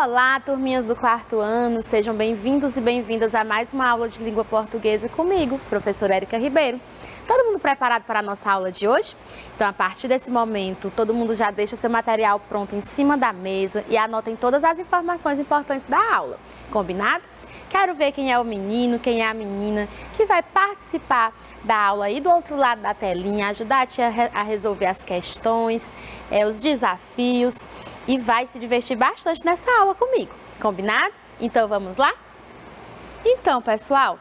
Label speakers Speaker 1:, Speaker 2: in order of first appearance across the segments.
Speaker 1: Olá, turminhas do quarto ano, sejam bem-vindos e bem-vindas a mais uma aula de língua portuguesa comigo, professora Érica Ribeiro. Todo mundo preparado para a nossa aula de hoje? Então, a partir desse momento, todo mundo já deixa o seu material pronto em cima da mesa e anotem todas as informações importantes da aula. Combinado? Quero ver quem é o menino, quem é a menina que vai participar da aula aí do outro lado da telinha, ajudar a tia a resolver as questões, os desafios e vai se divertir bastante nessa aula comigo. Combinado? Então vamos lá? Então, pessoal,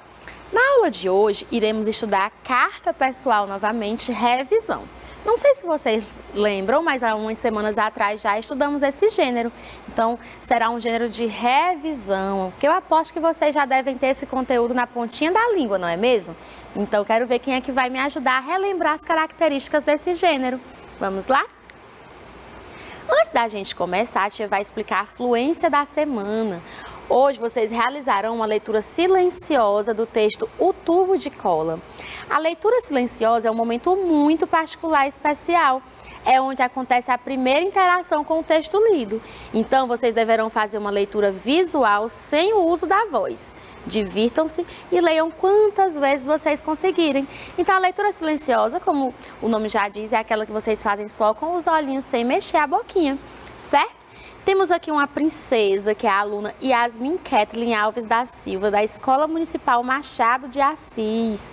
Speaker 1: na aula de hoje iremos estudar a carta pessoal novamente, revisão. Não sei se vocês lembram, mas há umas semanas atrás já estudamos esse gênero. Então, será um gênero de revisão, que eu aposto que vocês já devem ter esse conteúdo na pontinha da língua, não é mesmo? Então, quero ver quem é que vai me ajudar a relembrar as características desse gênero. Vamos lá? Antes da gente começar, a tia vai explicar a fluência da semana. Hoje vocês realizarão uma leitura silenciosa do texto O Tubo de Cola. A leitura silenciosa é um momento muito particular e especial. É onde acontece a primeira interação com o texto lido. Então, vocês deverão fazer uma leitura visual sem o uso da voz. Divirtam-se e leiam quantas vezes vocês conseguirem. Então, a leitura silenciosa, como o nome já diz, é aquela que vocês fazem só com os olhinhos, sem mexer a boquinha, certo? Temos aqui uma princesa, que é a aluna Yasmin Kathleen Alves da Silva, da Escola Municipal Machado de Assis.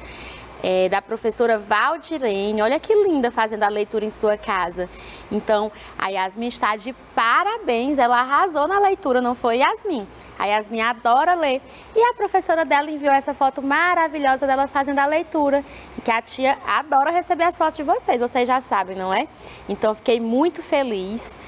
Speaker 1: Da professora Valdirene. Olha que linda fazendo a leitura em sua casa. Então, a Yasmin está de parabéns, ela arrasou na leitura, não foi, Yasmin? A Yasmin adora ler e a professora dela enviou essa foto maravilhosa dela fazendo a leitura, que a tia adora receber as fotos de vocês já sabem, não é? Então, fiquei muito feliz.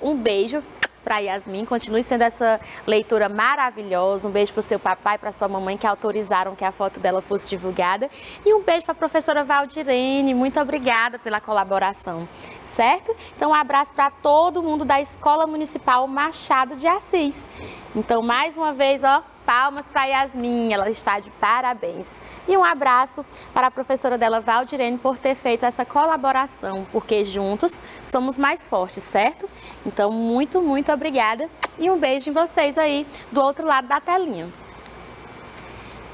Speaker 1: Um beijo para Yasmin, continue sendo essa leitura maravilhosa. Um beijo para o seu papai e para sua mamãe que autorizaram que a foto dela fosse divulgada. E um beijo para a professora Valdirene, muito obrigada pela colaboração, certo? Então, um abraço para todo mundo da Escola Municipal Machado de Assis. Então, mais uma vez, palmas para Yasmin, ela está de parabéns. E um abraço para a professora dela, Valdirene, por ter feito essa colaboração, porque juntos somos mais fortes, certo? Então, muito, muito obrigada e um beijo em vocês aí do outro lado da telinha.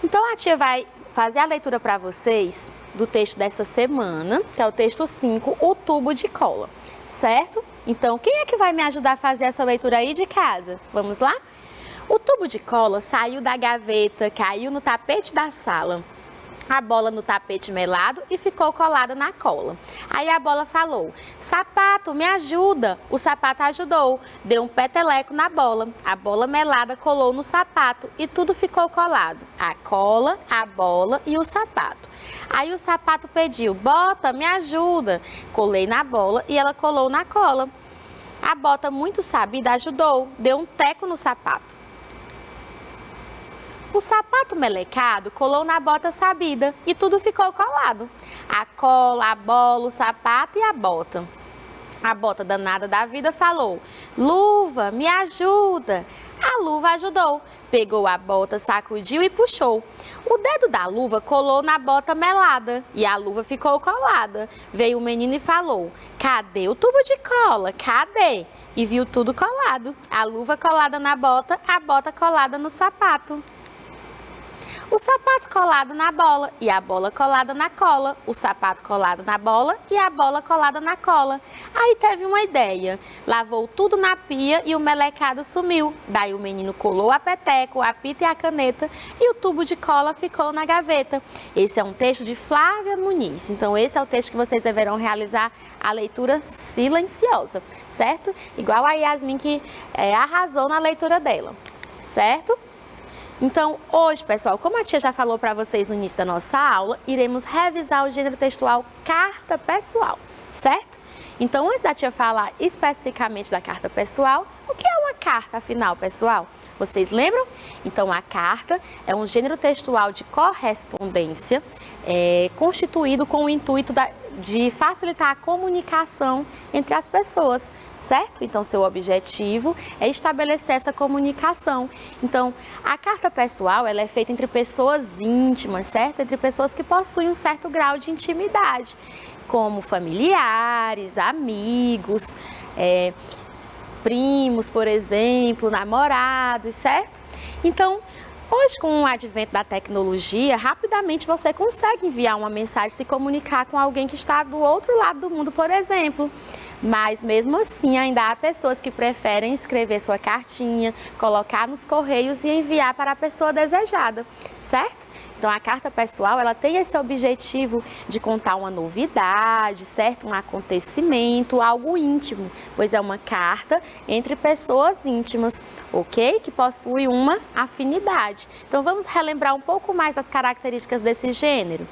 Speaker 1: Então, a tia vai fazer a leitura para vocês do texto dessa semana, que é o texto 5, O Tubo de Cola, certo? Então, quem é que vai me ajudar a fazer essa leitura aí de casa? Vamos lá? O tubo de cola saiu da gaveta, caiu no tapete da sala. A bola no tapete melado e ficou colada na cola. Aí a bola falou: sapato, me ajuda. O sapato ajudou, deu um peteleco na bola. A bola melada colou no sapato e tudo ficou colado. A cola, a bola e o sapato. Aí o sapato pediu: bota, me ajuda. Colei na bola e ela colou na cola. A bota, muito sabida, ajudou, deu um teco no sapato. O sapato melecado colou na bota sabida e tudo ficou colado. A cola, a bola, o sapato e a bota. A bota danada da vida falou: luva, me ajuda. A luva ajudou, pegou a bota, sacudiu e puxou. O dedo da luva colou na bota melada e a luva ficou colada. Veio o menino e falou: cadê o tubo de cola? Cadê? E viu tudo colado. A luva colada na bota, a bota colada no sapato. O sapato colado na bola e a bola colada na cola, o sapato colado na bola e a bola colada na cola. Aí teve uma ideia, lavou tudo na pia e o melecado sumiu. Daí o menino colou a peteca, o apito e a caneta e o tubo de cola ficou na gaveta. Esse é um texto de Flávia Muniz, então esse é o texto que vocês deverão realizar a leitura silenciosa, certo? Igual a Yasmin que arrasou na leitura dela, certo? Então, hoje, pessoal, como a tia já falou para vocês no início da nossa aula, iremos revisar o gênero textual carta pessoal, certo? Então, antes da tia falar especificamente da carta pessoal, o que é uma carta, afinal, pessoal? Vocês lembram? Então, a carta é um gênero textual de correspondência constituído com o intuito de facilitar a comunicação entre as pessoas, certo? Então, seu objetivo é estabelecer essa comunicação. Então, a carta pessoal, ela é feita entre pessoas íntimas, certo? Entre pessoas que possuem um certo grau de intimidade, como familiares, amigos, primos, por exemplo, namorados, certo? Então, hoje, com o advento da tecnologia, rapidamente você consegue enviar uma mensagem, se comunicar com alguém que está do outro lado do mundo, por exemplo. Mas mesmo assim, ainda há pessoas que preferem escrever sua cartinha, colocar nos correios e enviar para a pessoa desejada, certo? Então, a carta pessoal, ela tem esse objetivo de contar uma novidade, certo? Um acontecimento, algo íntimo, pois é uma carta entre pessoas íntimas, ok? Que possui uma afinidade. Então, vamos relembrar um pouco mais das características desse gênero.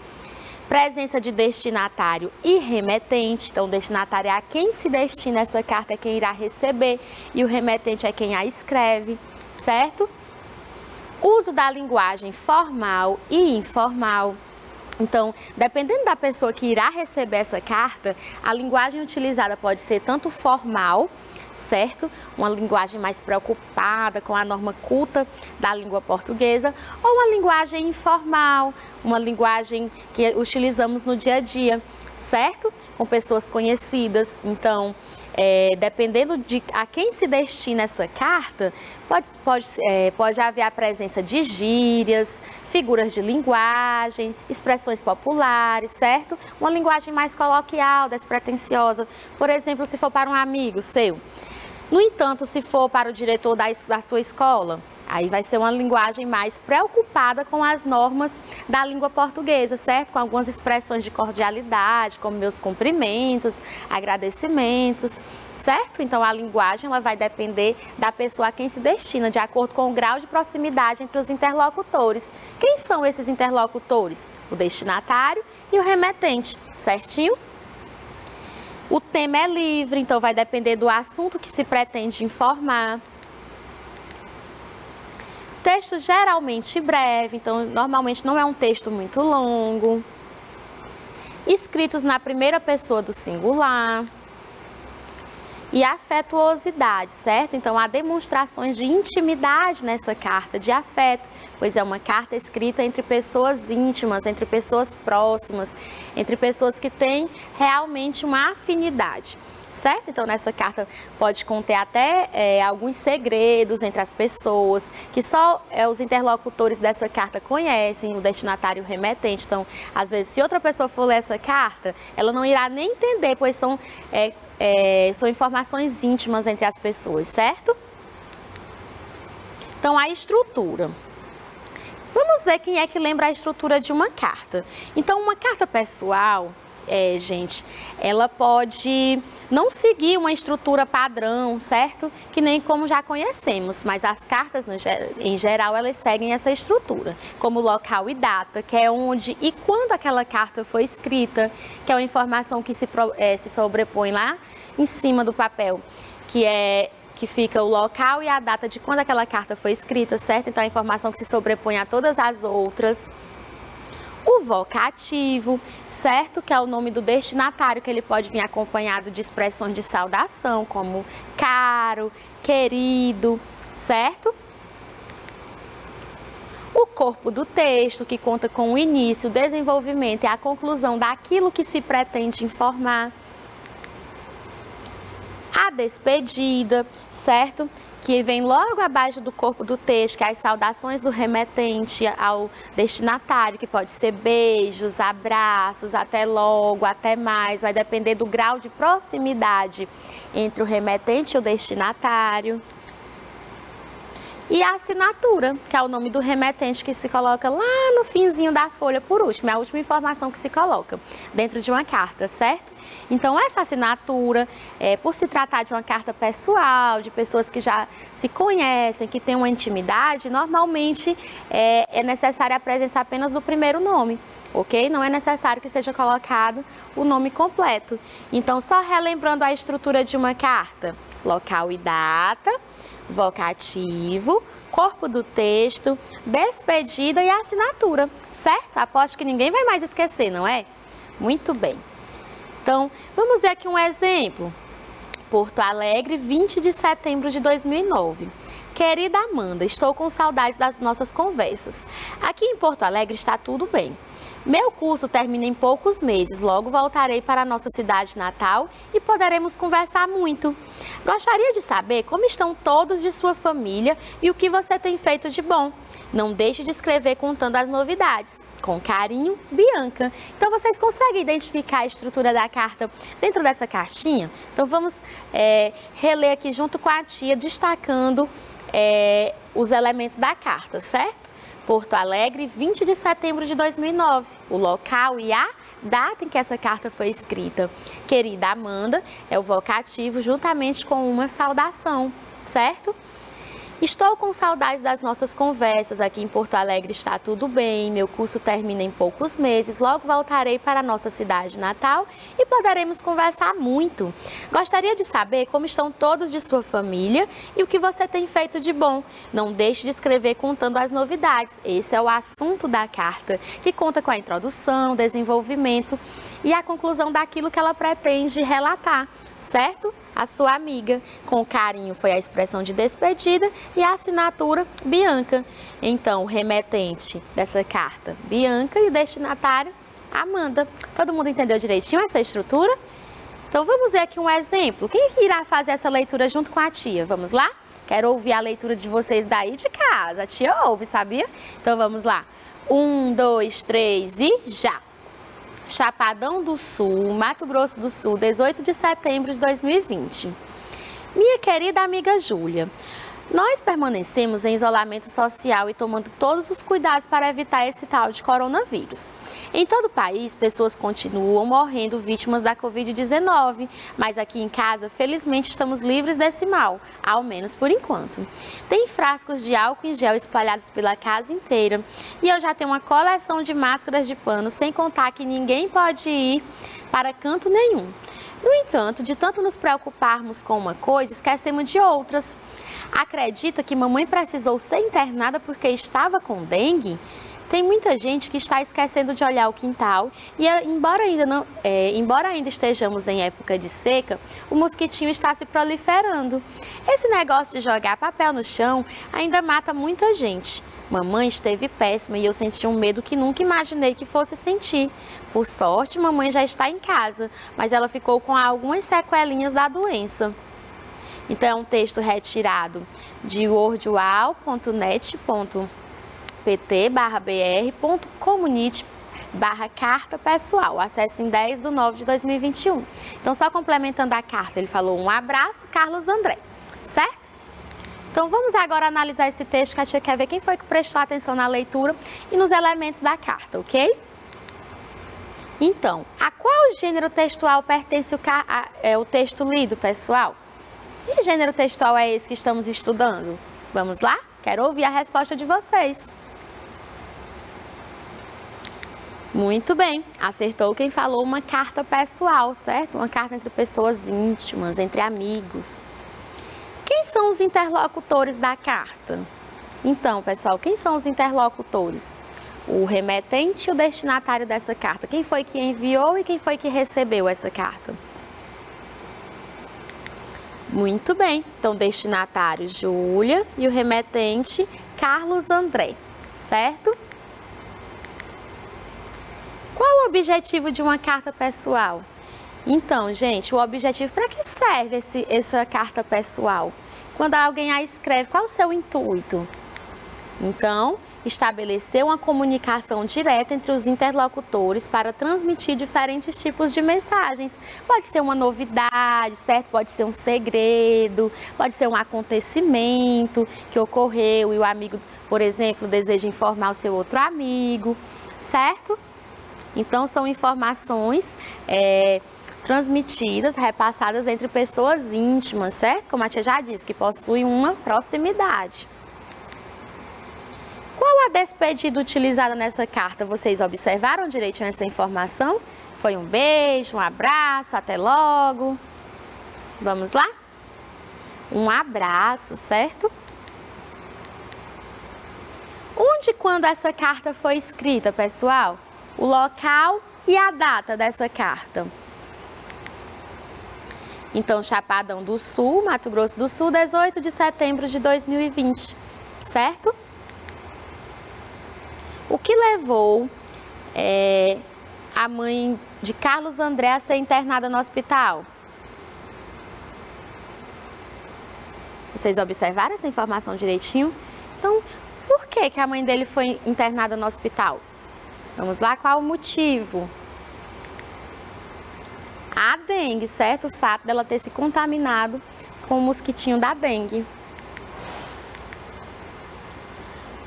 Speaker 1: Presença de destinatário e remetente. Então, o destinatário é a quem se destina essa carta, é quem irá receber, e o remetente é quem a escreve, certo? Uso da linguagem formal e informal. Então, dependendo da pessoa que irá receber essa carta, a linguagem utilizada pode ser tanto formal, certo? Uma linguagem mais preocupada com a norma culta da língua portuguesa, ou uma linguagem informal, uma linguagem que utilizamos no dia a dia, certo? Com pessoas conhecidas. Então, dependendo de a quem se destina essa carta, pode haver a presença de gírias, figuras de linguagem, expressões populares, certo? Uma linguagem mais coloquial, despretensiosa. Por exemplo, se for para um amigo seu. No entanto, se for para o diretor da sua escola, aí vai ser uma linguagem mais preocupada com as normas da língua portuguesa, certo? Com algumas expressões de cordialidade, como meus cumprimentos, agradecimentos, certo? Então, a linguagem ela vai depender da pessoa a quem se destina, de acordo com o grau de proximidade entre os interlocutores. Quem são esses interlocutores? O destinatário e o remetente, certinho? O tema é livre, então vai depender do assunto que se pretende informar. Texto geralmente breve, então normalmente não é um texto muito longo. Escritos na primeira pessoa do singular. E afetuosidade, certo? Então há demonstrações de intimidade nessa carta, de afeto, pois é uma carta escrita entre pessoas íntimas, entre pessoas próximas, entre pessoas que têm realmente uma afinidade. Certo? Então, nessa carta pode conter até alguns segredos entre as pessoas, que só os interlocutores dessa carta conhecem, o destinatário e o remetente. Então, às vezes, se outra pessoa for ler essa carta, ela não irá nem entender, pois são informações íntimas entre as pessoas, certo? Então, a estrutura. Vamos ver quem é que lembra a estrutura de uma carta. Então, uma carta pessoal... gente, ela pode não seguir uma estrutura padrão, certo? Que nem como já conhecemos, mas as cartas, em geral, elas seguem essa estrutura, como local e data, que é onde e quando aquela carta foi escrita, que é uma informação que se sobrepõe lá em cima do papel, que fica o local e a data de quando aquela carta foi escrita, certo? Então, a informação que se sobrepõe a todas as outras. O vocativo, certo? Que é o nome do destinatário, que ele pode vir acompanhado de expressões de saudação, como caro, querido, certo? O corpo do texto, que conta com o início, o desenvolvimento e a conclusão daquilo que se pretende informar. A despedida, certo? Que vem logo abaixo do corpo do texto, que é as saudações do remetente ao destinatário, que pode ser beijos, abraços, até logo, até mais, vai depender do grau de proximidade entre o remetente e o destinatário. E a assinatura, que é o nome do remetente, que se coloca lá no finzinho da folha por último, é a última informação que se coloca dentro de uma carta, certo? Então, essa assinatura, por se tratar de uma carta pessoal, de pessoas que já se conhecem, que têm uma intimidade, normalmente é necessária a presença apenas do primeiro nome, ok? Não é necessário que seja colocado o nome completo. Então, só relembrando a estrutura de uma carta: local e data, vocativo, corpo do texto, despedida e assinatura, certo? Aposto que ninguém vai mais esquecer, não é? Muito bem. Então, vamos ver aqui um exemplo. Porto Alegre, 20 de setembro de 2009. Querida Amanda, estou com saudades das nossas conversas. Aqui em Porto Alegre está tudo bem. Meu curso termina em poucos meses, logo voltarei para a nossa cidade natal e poderemos conversar muito. Gostaria de saber como estão todos de sua família e o que você tem feito de bom. Não deixe de escrever contando as novidades. Com carinho, Bianca. Então, vocês conseguem identificar a estrutura da carta dentro dessa cartinha? Então, vamos reler aqui junto com a tia, destacando os elementos da carta, certo? Porto Alegre, 20 de setembro de 2009, o local e a data em que essa carta foi escrita. Querida Amanda, é o vocativo juntamente com uma saudação, certo? Estou com saudades das nossas conversas, aqui em Porto Alegre está tudo bem, meu curso termina em poucos meses, logo voltarei para a nossa cidade natal e poderemos conversar muito. Gostaria de saber como estão todos de sua família e o que você tem feito de bom. Não deixe de escrever contando as novidades, esse é o assunto da carta, que conta com a introdução, desenvolvimento e a conclusão daquilo que ela pretende relatar, certo? A sua amiga, com carinho, foi a expressão de despedida e a assinatura Bianca. Então, o remetente dessa carta, Bianca, e o destinatário, Amanda. Todo mundo entendeu direitinho essa estrutura? Então, vamos ver aqui um exemplo. Quem irá fazer essa leitura junto com a tia? Vamos lá? Quero ouvir a leitura de vocês daí de casa. A tia ouve, sabia? Então, vamos lá. 1, 2, 3 e já! Chapadão do Sul, Mato Grosso do Sul, 18 de setembro de 2020. Minha querida amiga Júlia, nós permanecemos em isolamento social e tomando todos os cuidados para evitar esse tal de coronavírus. Em todo o país, pessoas continuam morrendo vítimas da Covid-19, mas aqui em casa, felizmente, estamos livres desse mal, ao menos por enquanto. Tem frascos de álcool em gel espalhados pela casa inteira e eu já tenho uma coleção de máscaras de pano, sem contar que ninguém pode ir para canto nenhum. No entanto, de tanto nos preocuparmos com uma coisa, esquecemos de outras. Acredita que mamãe precisou ser internada porque estava com dengue? Tem muita gente que está esquecendo de olhar o quintal e, embora ainda estejamos em época de seca, o mosquitinho está se proliferando. Esse negócio de jogar papel no chão ainda mata muita gente. Mamãe esteve péssima e eu senti um medo que nunca imaginei que fosse sentir. Por sorte, mamãe já está em casa, mas ela ficou com algumas sequelinhas da doença. Então, é um texto retirado de wordwall.net.pt/br.community/carta pessoal. Acesse em 10/9/2021. Então, só complementando a carta, ele falou um abraço, Carlos André, certo? Então, vamos agora analisar esse texto, que a tia quer ver quem foi que prestou atenção na leitura e nos elementos da carta, ok? Então, a qual gênero textual pertence o texto lido, pessoal? Que gênero textual é esse que estamos estudando? Vamos lá? Quero ouvir a resposta de vocês. Muito bem, acertou quem falou uma carta pessoal, certo? Uma carta entre pessoas íntimas, entre amigos. Quem são os interlocutores da carta? Então, pessoal, quem são os interlocutores? O remetente e o destinatário dessa carta. Quem foi que enviou e quem foi que recebeu essa carta? Muito bem, então destinatário Júlia e o remetente Carlos André, certo? Qual o objetivo de uma carta pessoal? Então, gente, o objetivo, para que serve essa carta pessoal? Quando alguém a escreve, qual o seu intuito? Então, estabelecer uma comunicação direta entre os interlocutores para transmitir diferentes tipos de mensagens. Pode ser uma novidade, certo? Pode ser um segredo, pode ser um acontecimento que ocorreu e o amigo, por exemplo, deseja informar o seu outro amigo, certo? Então, são informações transmitidas, repassadas entre pessoas íntimas, certo? Como a tia já disse, que possuem uma proximidade. Qual a despedida utilizada nessa carta? Vocês observaram direitinho essa informação? Foi um beijo, um abraço, até logo. Vamos lá? Um abraço, certo? Onde e quando essa carta foi escrita, pessoal? O local e a data dessa carta. Então, Chapadão do Sul, Mato Grosso do Sul, 18 de setembro de 2020, certo? O que levou a mãe de Carlos André a ser internada no hospital? Vocês observaram essa informação direitinho? Então, por que a mãe dele foi internada no hospital? Vamos lá, qual o motivo? A dengue, certo? O fato dela ter se contaminado com o mosquitinho da dengue.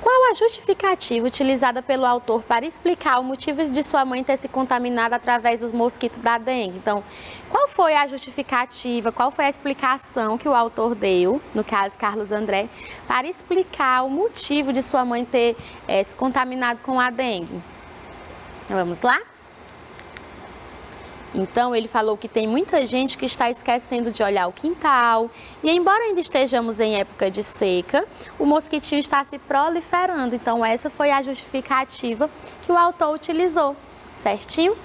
Speaker 1: Qual a justificativa utilizada pelo autor para explicar o motivo de sua mãe ter se contaminado através dos mosquitos da dengue? Então, qual foi a justificativa, qual foi a explicação que o autor deu, no caso Carlos André, para explicar o motivo de sua mãe ter se contaminado com a dengue? Vamos lá? Então, ele falou que tem muita gente que está esquecendo de olhar o quintal e, embora ainda estejamos em época de seca, o mosquitinho está se proliferando. Então, essa foi a justificativa que o autor utilizou, certinho?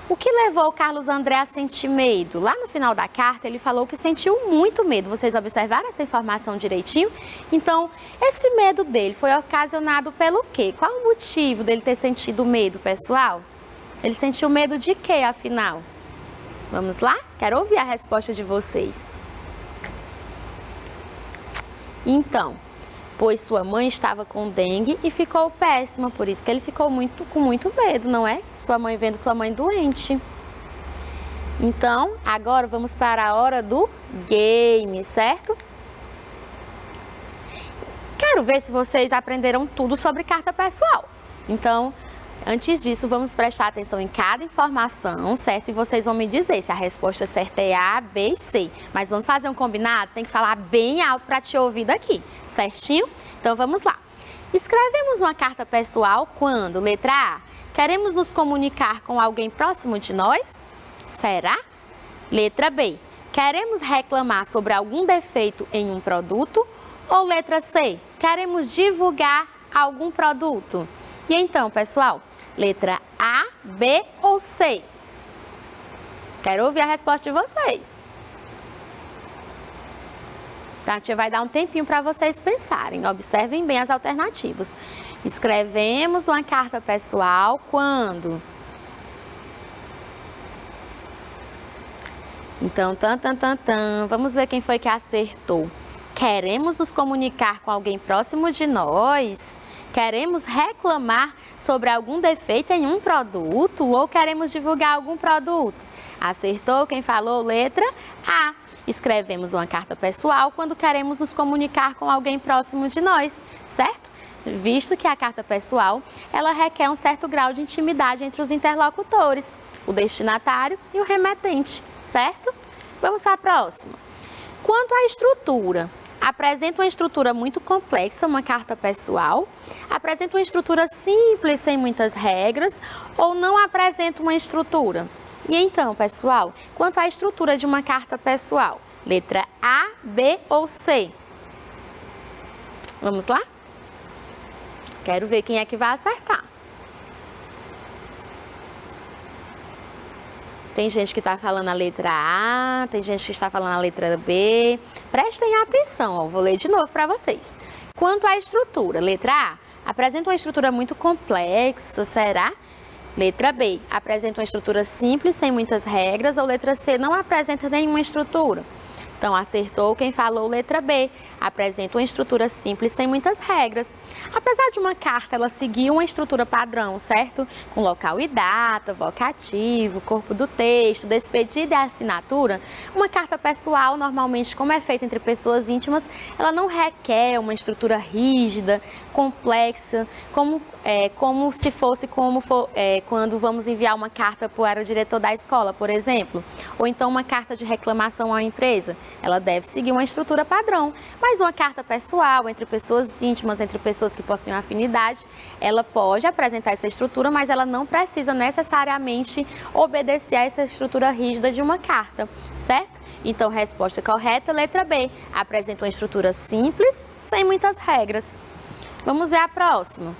Speaker 1: O que levou o Carlos André a sentir medo? Lá no final da carta, ele falou que sentiu muito medo. Vocês observaram essa informação direitinho? Então, esse medo dele foi ocasionado pelo quê? Qual o motivo dele ter sentido medo, pessoal? Ele sentiu medo de quê, afinal? Vamos lá? Quero ouvir a resposta de vocês. Então, pois sua mãe estava com dengue e ficou péssima, por isso que ele ficou com muito medo, não é? Sua mãe vendo sua mãe doente. Então, agora vamos para a hora do game, certo? Quero ver se vocês aprenderam tudo sobre carta pessoal. Então, antes disso, vamos prestar atenção em cada informação, certo? E vocês vão me dizer se a resposta certa é A, B e C. Mas vamos fazer um combinado? Tem que falar bem alto para te ouvir daqui, certinho? Então, vamos lá. Escrevemos uma carta pessoal quando, letra A, queremos nos comunicar com alguém próximo de nós? Será? Letra B, queremos reclamar sobre algum defeito em um produto? Ou letra C, queremos divulgar algum produto? E então, pessoal, letra A, B ou C? Quero ouvir a resposta de vocês. Tá? A tia vai dar um tempinho para vocês pensarem. Observem bem as alternativas. Escrevemos uma carta pessoal quando? Então, vamos ver quem foi que acertou. Queremos nos comunicar com alguém próximo de nós? Queremos reclamar sobre algum defeito em um produto ou queremos divulgar algum produto? Acertou quem falou letra A. Escrevemos uma carta pessoal quando queremos nos comunicar com alguém próximo de nós, certo? Visto que a carta pessoal, ela requer um certo grau de intimidade entre os interlocutores, o destinatário e o remetente, certo? Vamos para a próxima. Quanto à estrutura, apresenta uma estrutura muito complexa, uma carta pessoal, apresenta uma estrutura simples, sem muitas regras, ou não apresenta uma estrutura? E então, pessoal, quanto à estrutura de uma carta pessoal, letra A, B ou C? Vamos lá? Quero ver quem é que vai acertar. Tem gente que está falando a letra A, tem gente que está falando a letra B. Prestem atenção, ó, vou ler de novo para vocês. Quanto à estrutura, letra A, apresenta uma estrutura muito complexa, será? Letra B, apresenta uma estrutura simples, sem muitas regras, ou letra C, não apresenta nenhuma estrutura? Então, acertou quem falou letra B, apresenta uma estrutura simples, sem muitas regras. Apesar de uma carta, ela seguir uma estrutura padrão, certo? Com local e data, vocativo, corpo do texto, despedida e assinatura, uma carta pessoal, normalmente, como é feita entre pessoas íntimas, ela não requer uma estrutura rígida, complexa, como se fosse quando vamos enviar uma carta para o diretor da escola, por exemplo, ou então uma carta de reclamação à empresa. Ela deve seguir uma estrutura padrão, mas uma carta pessoal, entre pessoas íntimas, entre pessoas que possuem afinidade, ela pode apresentar essa estrutura, mas ela não precisa necessariamente obedecer a essa estrutura rígida de uma carta, certo? Então, resposta correta, letra B, apresenta uma estrutura simples, sem muitas regras. Vamos ver a próxima.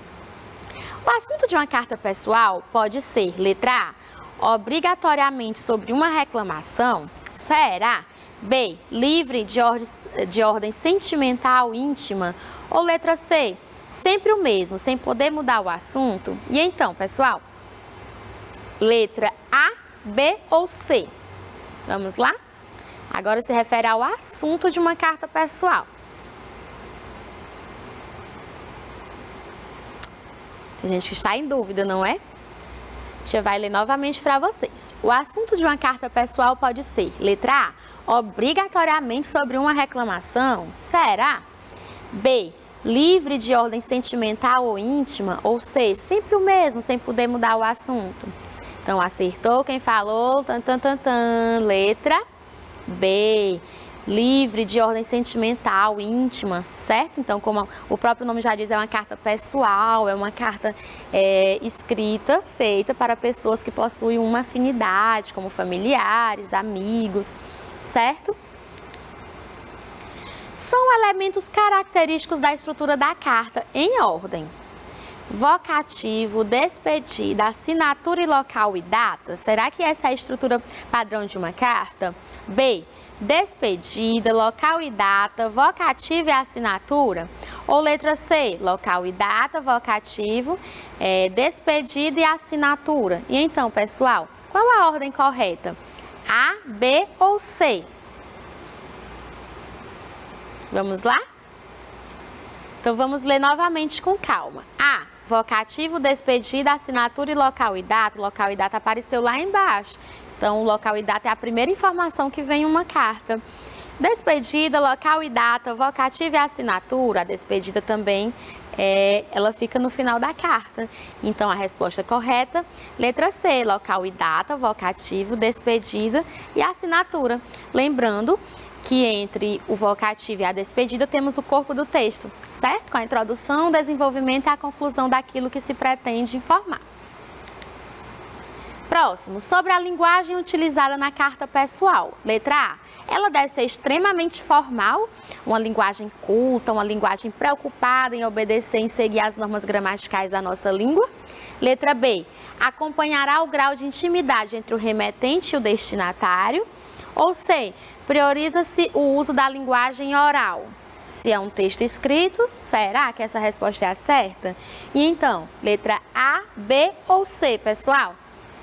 Speaker 1: O assunto de uma carta pessoal pode ser, letra A, obrigatoriamente sobre uma reclamação, será? B, livre de ordem sentimental íntima, ou letra C, sempre o mesmo, sem poder mudar o assunto. E então, pessoal, letra A, B ou C? Vamos lá? Agora se refere ao assunto de uma carta pessoal. Tem gente que está em dúvida, não é? A gente vai ler novamente para vocês. O assunto de uma carta pessoal pode ser, letra A, obrigatoriamente sobre uma reclamação? Será? B, livre de ordem sentimental ou íntima? Ou C, sempre o mesmo, sem poder mudar o assunto? Então, acertou quem falou, letra B, livre de ordem sentimental, íntima, certo? Então, como o próprio nome já diz, é uma carta pessoal, é uma carta escrita, feita para pessoas que possuem uma afinidade, como familiares, amigos, certo? São elementos característicos da estrutura da carta em ordem: vocativo, despedida, assinatura e local e data. Será que essa é a estrutura padrão de uma carta? B, despedida, local e data, vocativo e assinatura? Ou letra C, local e data, vocativo, despedida e assinatura? E então, pessoal, qual a ordem correta? A, B ou C? Vamos lá? Então, vamos ler novamente com calma. A, vocativo, despedida, assinatura e local e data. Local e data apareceu lá embaixo. Então, o local e data é a primeira informação que vem em uma carta. Despedida, local e data, vocativo e assinatura. A despedida também, ela fica no final da carta. Então, a resposta correta, letra C, local e data, vocativo, despedida e assinatura. Lembrando que entre o vocativo e a despedida temos o corpo do texto, certo? Com a introdução, o desenvolvimento e a conclusão daquilo que se pretende informar. Próximo, sobre a linguagem utilizada na carta pessoal. Letra A, ela deve ser extremamente formal, uma linguagem culta, uma linguagem preocupada em obedecer e seguir as normas gramaticais da nossa língua. Letra B, acompanhará o grau de intimidade entre o remetente e o destinatário. Ou C, prioriza-se o uso da linguagem oral. Se é um texto escrito, será que essa resposta é a certa? E então, letra A, B ou C, pessoal?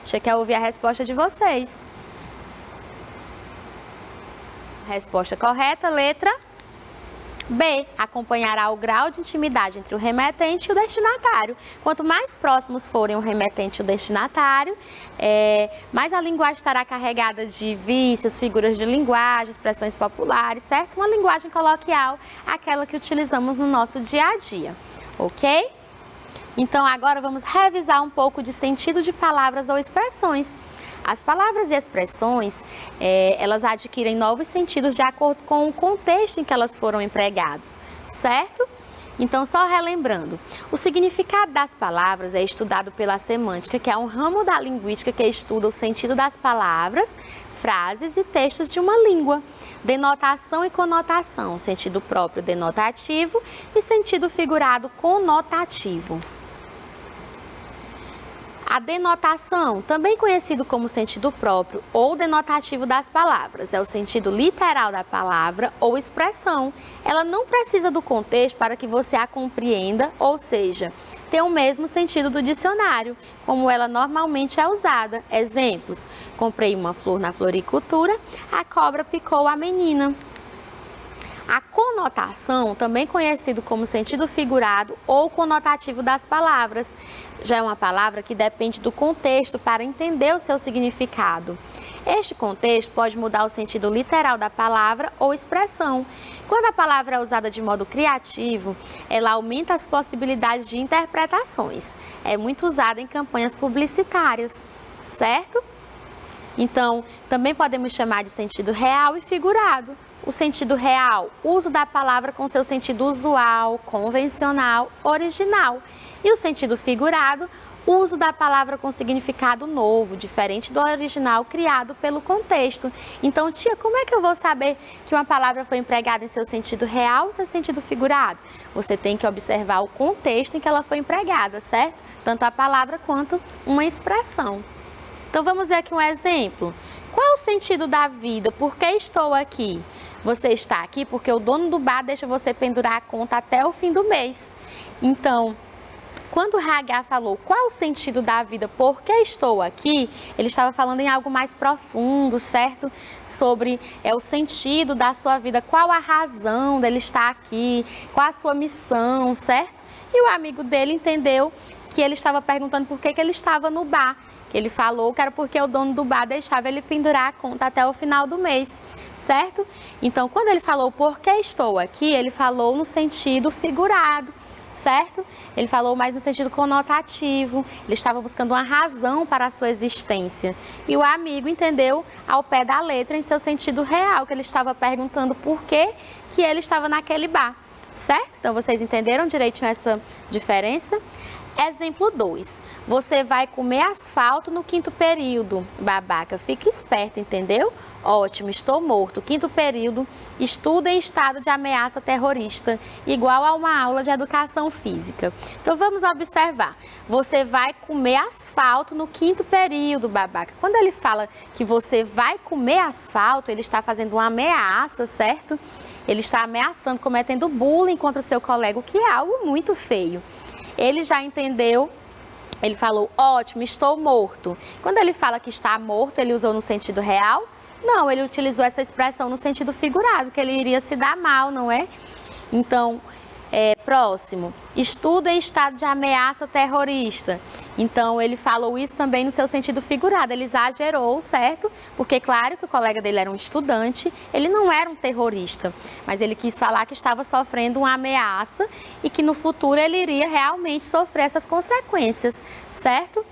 Speaker 1: A gente quer ouvir a resposta de vocês. Resposta correta, letra B, acompanhará o grau de intimidade entre o remetente e o destinatário. Quanto mais próximos forem o remetente e o destinatário, mais a linguagem estará carregada de vícios, figuras de linguagem, expressões populares, certo? Uma linguagem coloquial, aquela que utilizamos no nosso dia a dia, ok? Então, agora vamos revisar um pouco de sentido de palavras ou expressões. As palavras e expressões, elas adquirem novos sentidos de acordo com o contexto em que elas foram empregadas, certo? Então, só relembrando, o significado das palavras é estudado pela semântica, que é um ramo da linguística que estuda o sentido das palavras, frases e textos de uma língua. Denotação e conotação, sentido próprio denotativo e sentido figurado conotativo. A denotação, também conhecido como sentido próprio ou denotativo das palavras, é o sentido literal da palavra ou expressão. Ela não precisa do contexto para que você a compreenda, ou seja, tem o mesmo sentido do dicionário, como ela normalmente é usada. Exemplos: comprei uma flor na floricultura, a cobra picou a menina. A conotação, também conhecido como sentido figurado ou conotativo das palavras, já é uma palavra que depende do contexto para entender o seu significado. Este contexto pode mudar o sentido literal da palavra ou expressão. Quando a palavra é usada de modo criativo, ela aumenta as possibilidades de interpretações. É muito usada em campanhas publicitárias, certo? Então, também podemos chamar de sentido real e figurado. O sentido real, uso da palavra com seu sentido usual, convencional, original. E o sentido figurado, uso da palavra com significado novo, diferente do original criado pelo contexto. Então, tia, como é que eu vou saber que uma palavra foi empregada em seu sentido real ou seu sentido figurado? Você tem que observar o contexto em que ela foi empregada, certo? Tanto a palavra quanto uma expressão. Então, vamos ver aqui um exemplo. Qual o sentido da vida? Por que estou aqui? você está aqui porque o dono do bar deixa você pendurar a conta até o fim do mês. Então, quando Hagar falou qual o sentido da vida, por que estou aqui, ele estava falando em algo mais profundo, certo? Sobre o sentido da sua vida, qual a razão dele estar aqui, qual a sua missão, certo? E o amigo dele entendeu que ele estava perguntando por que ele estava no bar. Ele falou que era porque o dono do bar deixava ele pendurar a conta até o final do mês, certo? Então, quando ele falou por que estou aqui, ele falou no sentido figurado, certo? Ele falou mais no sentido conotativo, ele estava buscando uma razão para a sua existência. E o amigo entendeu ao pé da letra em seu sentido real, que ele estava perguntando por que ele estava naquele bar, certo? Então, vocês entenderam direitinho essa diferença? Exemplo 2, você vai comer asfalto no 5º período, babaca, fica esperto, entendeu? Ótimo, estou morto, 5º período, estudo em estado de ameaça terrorista, igual a uma aula de educação física. Então vamos observar, você vai comer asfalto no 5º período, babaca. Quando ele fala que você vai comer asfalto, ele está fazendo uma ameaça, certo? Ele está ameaçando, cometendo bullying contra o seu colega, o que é algo muito feio. Ele já entendeu, ele falou, ótimo, estou morto. Quando ele fala que está morto, ele usou no sentido real? Não, ele utilizou essa expressão no sentido figurado, que ele iria se dar mal, não é? Então, próximo, estudo em estado de ameaça terrorista. Então, ele falou isso também no seu sentido figurado, ele exagerou, certo? Porque, claro, que o colega dele era um estudante, ele não era um terrorista, mas ele quis falar que estava sofrendo uma ameaça e que no futuro ele iria realmente sofrer essas consequências, certo?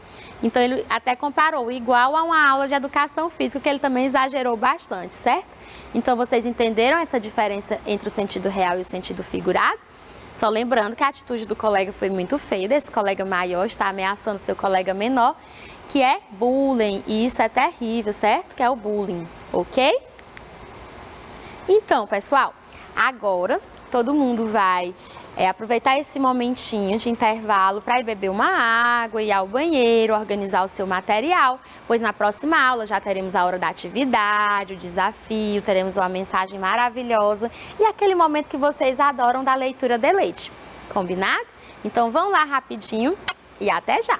Speaker 1: Então, ele até comparou, igual a uma aula de educação física, que ele também exagerou bastante, certo? Então, vocês entenderam essa diferença entre o sentido real e o sentido figurado? Só lembrando que a atitude do colega foi muito feia, desse colega maior está ameaçando seu colega menor, que é bullying, e isso é terrível, certo? Que é o bullying, ok? Então, pessoal, agora todo mundo vai aproveitar esse momentinho de intervalo para ir beber uma água, ir ao banheiro, organizar o seu material, pois na próxima aula já teremos a hora da atividade, o desafio, teremos uma mensagem maravilhosa e aquele momento que vocês adoram da leitura de leite. Combinado? Então vão lá rapidinho e até já!